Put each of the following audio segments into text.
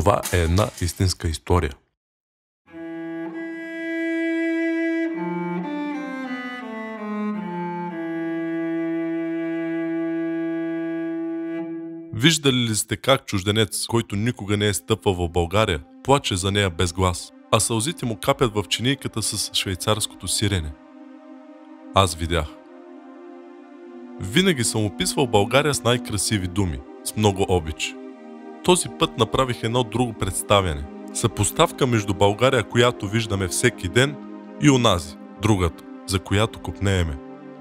Това е една истинска история. Виждали ли сте как чужденец, който никога не е стъпвал в България, плаче за нея без глас, а сълзите му капят в чинийката с швейцарското сирене? Аз видях. Винаги съм описвал България с най-красиви думи, с много обич. Този път направих едно друго представяне. Съпоставка между България, която виждаме всеки ден, и онази, другата, за която копнееме,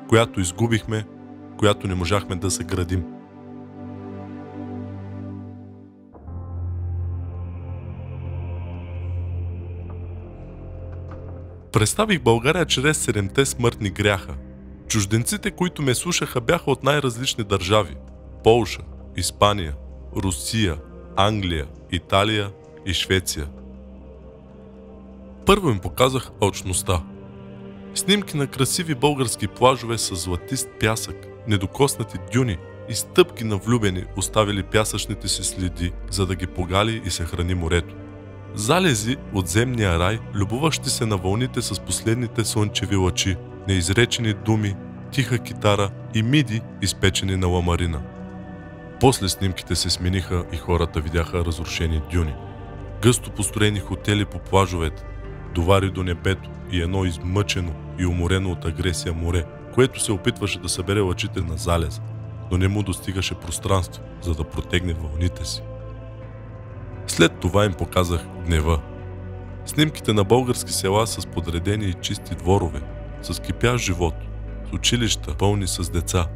която изгубихме, която не можахме да съградим. Представих България чрез 7-те смъртни гряха. Чужденците, които ме слушаха, бяха от най-различни държави. Полша, Испания, Русия, Англия, Италия и Швеция. Първо им показах алчността. Снимки на красиви български плажове с златист пясък, недокоснати дюни и стъпки на влюбени, оставили пясъчните си следи, за да ги погали и се храни морето. Залези от земния рай, любоващи се на вълните с последните слънчеви лъчи, неизречени думи, тиха китара и миди, изпечени на ламарина. После снимките се смениха и хората видяха разрушени дюни, гъсто построени хотели по плажовете, довари до небето и едно измъчено и уморено от агресия море, което се опитваше да събере лъчите на залеза, но не му достигаше пространство, за да протегне вълните си. След това им показах гнева. Снимките на български села с подредени и чисти дворове, с кипящ живот, с училища пълни с деца,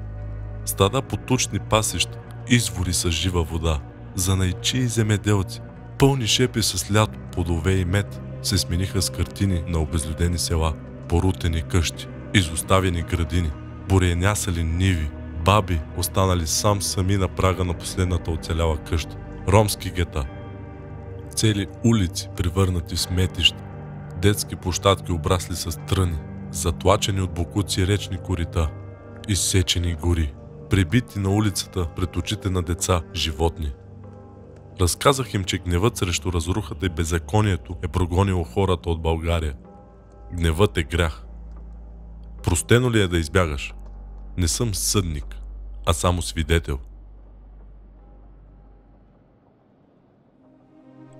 стада по тучни пасища, извори с жива вода, занайчи и земеделци, пълни шепи с лято, плодове и мед, се смениха с картини на обезлюдени села, порутени къщи, изоставени градини, буренясали ниви, баби, останали сами на прага на последната оцеляла къща, ромски гета, цели улици, превърнати в сметища, детски площадки обрасли с тръни, затлачени от боклуци речни корита, изсечени гори, пребити на улицата пред очите на деца, животни. Разказах им, че гневът срещу разрухата и беззаконието е прогонило хората от България. Гневът е грях. Простено ли е да избягаш? Не съм съдник, а само свидетел.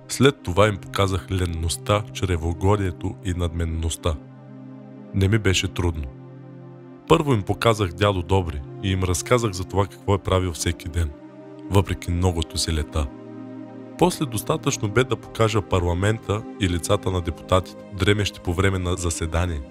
След това им показах ленността, чревоугодието и надменността. Не ми беше трудно. Първо им показах дядо Добри и им разказах за това какво е правил всеки ден, въпреки многото си лета. После достатъчно бе да покажа парламента и лицата на депутатите, дремещи по време на заседание.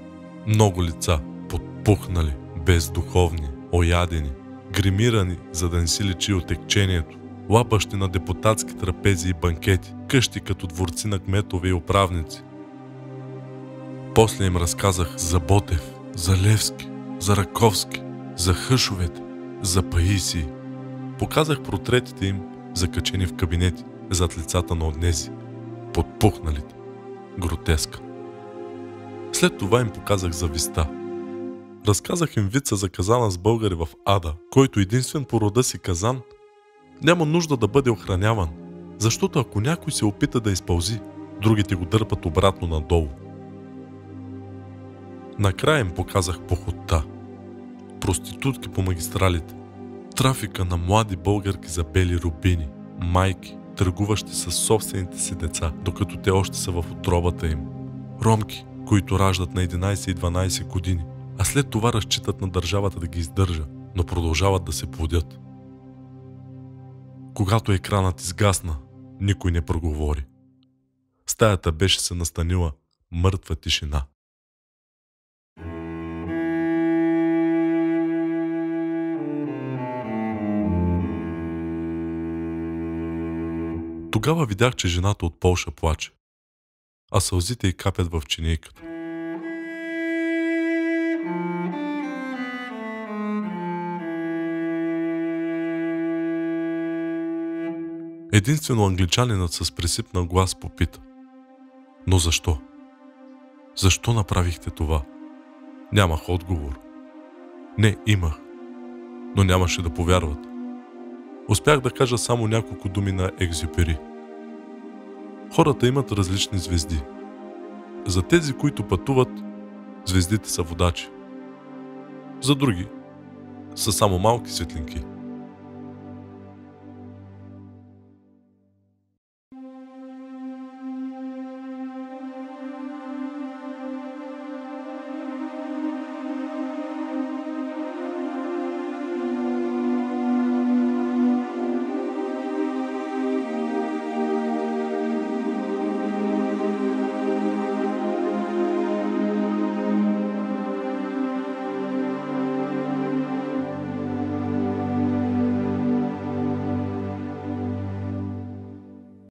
Много лица, подпухнали, бездуховни, оядени, гримирани, за да не си личи отекчението, лапащи на депутатски трапези и банкети, къщи като дворци на кметове и управници. После им разказах за Ботев, за Левски, за Раковски, за Хъшовете, за Паисий. Показах портретите им, закачени в кабинети, зад лицата на онези, подпухналите. Гротеска. След това им показах зависта. Разказах им вица за казана с българи в ада, който единствен по рода си казан няма нужда да бъде охраняван, защото ако някой се опита да изпълзи, другите го дърпат обратно надолу. Накрая им показах похотта, проститутки по магистралите, трафика на млади българки за бели рубини, майки, търгуващи със собствените си деца, докато те още са в утробата им, ромки, които раждат на 11 и 12 години, а след това разчитат на държавата да ги издържа, но продължават да се плодят. Когато екранът изгасна, никой не проговори. Стаята беше се настанила мъртва тишина. Тогава видях, че жената от Полша плаче, а сълзите й капят в чинийката. Единствено англичанинът с пресипнал глас попита: но защо? Защо направихте това? Нямах отговор. Не, имах, но нямаше да повярват. Успях да кажа само няколко думи на Екзюпери. Хората имат различни звезди. За тези, които пътуват, звездите са водачи. За други са само малки светлинки.